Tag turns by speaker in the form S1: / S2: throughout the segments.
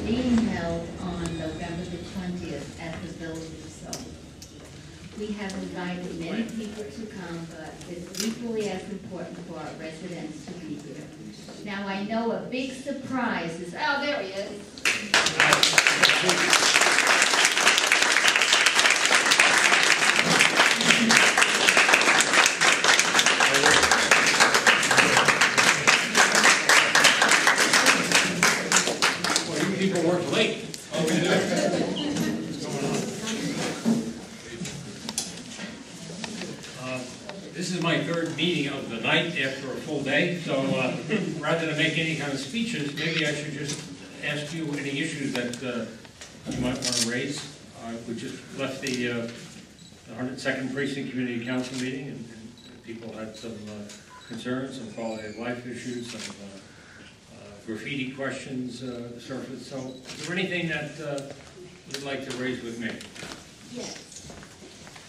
S1: being held on November the 20th at the Village. So we have invited many people to come, but it's equally as important for our residents to be here. Now I know a big surprise is, oh, there he is.
S2: People work late. Oh, we do. This is my third meeting of the night after a full day, so rather than make any kind of speeches, maybe I should just ask you any issues that you might want to raise. We just left the 102nd Precinct Community Council meeting, and people had some concerns, some quality of life issues, some graffiti questions surfaced. So is there anything that you'd like to raise with me?
S1: Yes.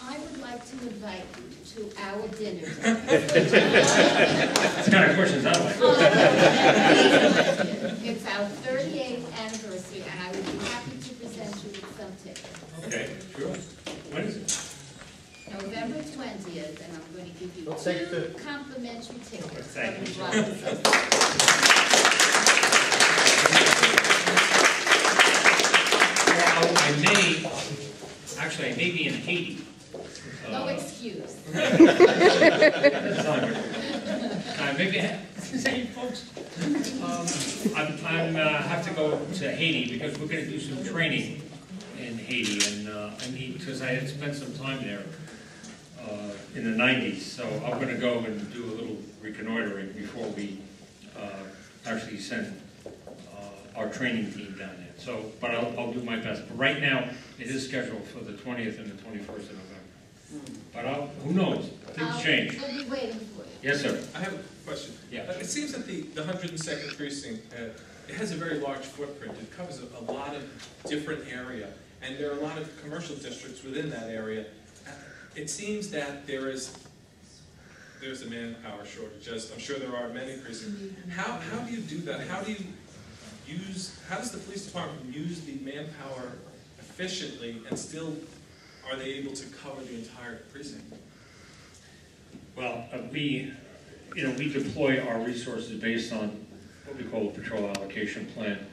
S1: I would like to invite you to our dinner.
S2: That's kind of questions I like.
S1: It's our 38th anniversary, and I would be happy to present you with some tickets.
S2: Okay, sure. When is it?
S1: November 20th, and I'm going to give you 2 complimentary tickets
S2: Thank
S1: from the
S2: you.
S1: Block Association.
S2: I may be in Haiti.
S1: No excuse.
S2: That's not good. Maybe same folks. I have to go to Haiti because we're going to do some training in Haiti, and I need, because I had spent some time there in the 90s, so I'm going to go and do a little reconnoitering before we actually send our training team down there. So, but I'll do my best. But right now, it is scheduled for the 20th and the 21st of November. But who knows? Things change.
S1: We'll be waiting for you.
S2: Yes, sir.
S3: I have a question.
S2: Yeah.
S3: It seems that the 102nd Precinct, it has a very large footprint. It covers a lot of different area, and there are a lot of commercial districts within that area. It seems that there's a manpower shortage, as I'm sure there are many precincts. How do you do that? How does the police department use the manpower efficiently, and still are they able to cover the entire precinct?
S2: Well, we deploy our resources based on what we call a patrol allocation plan.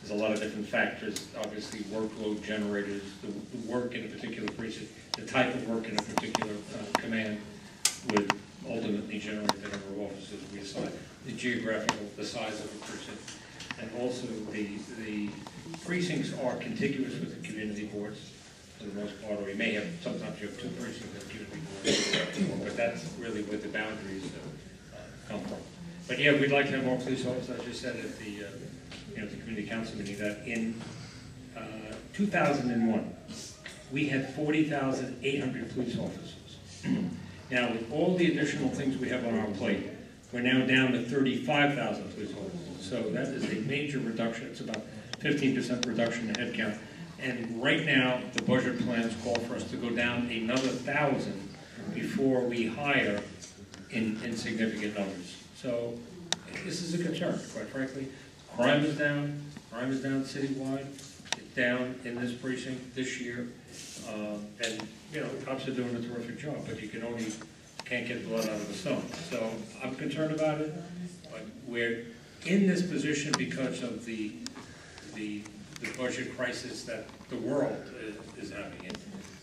S2: There's a lot of different factors, obviously workload generators, the work in a particular precinct, the type of work in a particular command would ultimately generate the number of officers we assign, the size of a precinct, and also the precincts are contiguous with the community boards for the most part, or we may have, sometimes you have 2 precincts and community boards, but that's really where the boundaries come from. But yeah, we'd like to have more police officers, as you said at the the community council meeting, that in 2001, we had 40,800 police officers. Now, with all the additional things we have on our plate, we're now down to 35,000 police officers. So that is a major reduction. It's about 15% reduction in headcount. And right now, the budget plans call for us to go down another 1,000 before we hire in significant numbers. So this is a concern, quite frankly. Crime is down citywide. It's down in this precinct this year. And, cops are doing a terrific job, but you can't get blood out of a stone. So I'm concerned about it, but we're in this position because of the budget crisis that the world is having. And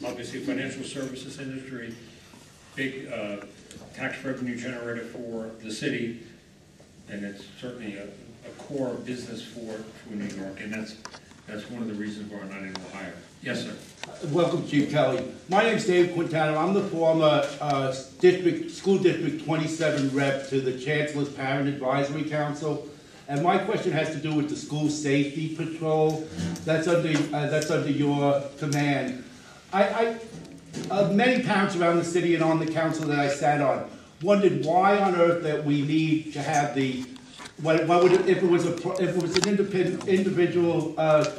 S2: obviously, financial services industry, big tax revenue generator for the city, and it's certainly a core business for New York, and that's one of the reasons we're not able to hire. Yes, sir.
S4: Welcome, Chief Kelly. My name is Dave Quintana. I'm the former School District 27 rep to the Chancellor's Parent Advisory Council. And my question has to do with the school safety patrol. That's under your command. Many parents around the city and on the council that I sat on wondered why on earth that we need to have the if it was an individual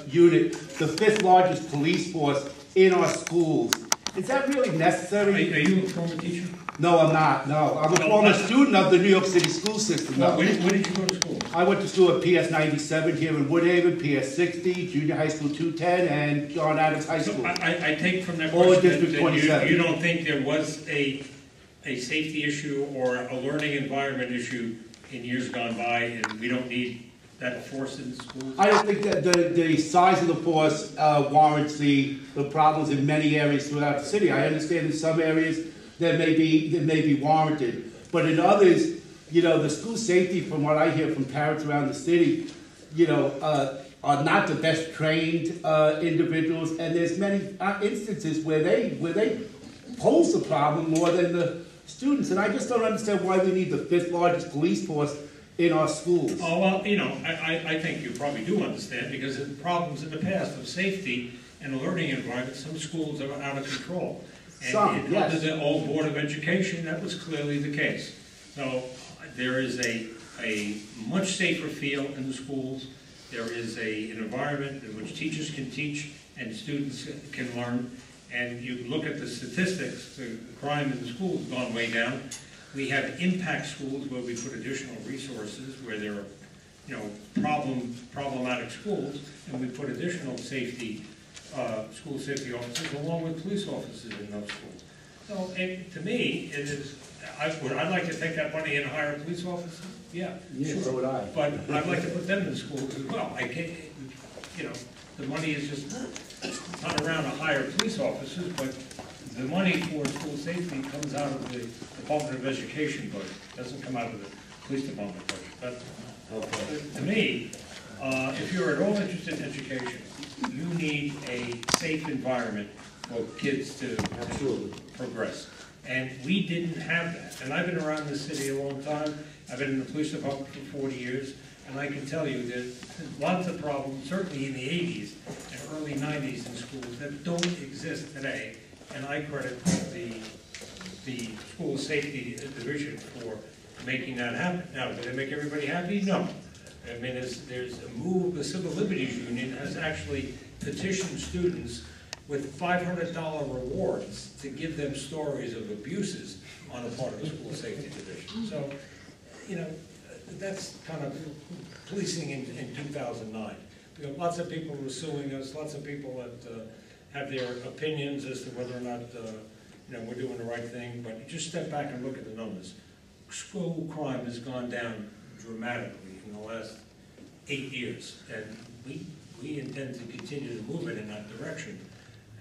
S4: unit, the 5th largest police force in our schools. Is that really necessary?
S2: Are you a former teacher?
S4: No, I'm not, no. I'm a
S2: Well,
S4: former
S2: that's-
S4: student of the New York City school system.
S2: Well,
S4: No.
S2: where did you go to school?
S4: I went to school at PS 97 here in Woodhaven, PS 60, Junior High School 210, and John Adams High
S2: So
S4: School.
S2: I take from that
S4: Or
S2: question
S4: District
S2: that
S4: 27.
S2: you don't think there was a safety issue or a learning environment issue in years gone by, and we don't need that force in the schools?
S4: I don't think that the size of the force warrants the problems in many areas throughout the city. I understand in some areas that may be warranted, but in others, you know, the school safety, from what I hear from parents around the city, you know, are not the best trained individuals, and there's many instances where they pose the problem more than the students, and I just don't understand why we need the 5th largest police force in our schools.
S2: Oh, well, you know, I think you probably do understand, because of the problems in the past of safety and a learning environment, some schools are out of control. And
S4: Yes.
S2: under the old Board of Education, that was clearly the case. So there is a much safer feel in the schools. There is an environment in which teachers can teach and students can learn. And you look at the statistics, the crime in the schools has gone way down. We have impact schools where we put additional resources, where there are, you know, problematic schools, and we put additional safety, school safety officers along with police officers in those schools. So, to me, it is, would I like to take that money and hire police officers? Yeah,
S4: Yeah,
S2: sure.
S4: so would I.
S2: But I'd like to put them in schools as well. I can't, you know, the money is just not around to hire police officers, but the money for school safety comes out of the Department of Education budget. It doesn't come out of the police department budget. But to me, if you're at all interested in education, you need a safe environment for kids to progress. And we didn't have that. And I've been around this city a long time. I've been in the police department for 40 years. And I can tell you there's lots of problems, certainly in the 80s and early 90s in schools, that don't exist today. And I credit the school safety division for making that happen. Now, did they make everybody happy? No. I mean, there's a move, the Civil Liberties Union has actually petitioned students with $500 rewards to give them stories of abuses on the part of the school safety division. So, you know, that's kind of policing in 2009. We have lots of people who are suing us, lots of people that have their opinions as to whether or not you know, we're doing the right thing, but you just step back and look at the numbers. School crime has gone down dramatically in the last 8 years, and we intend to continue to move it in that direction.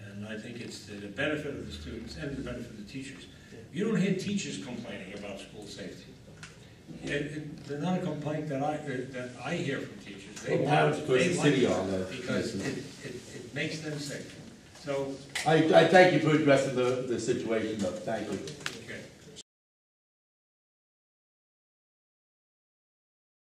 S2: And I think it's to the benefit of the students and the benefit of the teachers. You don't hear teachers complaining about school safety. They're not a complaint that I hear from teachers. They
S4: parents across the city
S2: it
S4: are, though.
S2: because it makes them safe. So,
S4: I thank you for addressing the situation, though. Thank you.
S2: okay.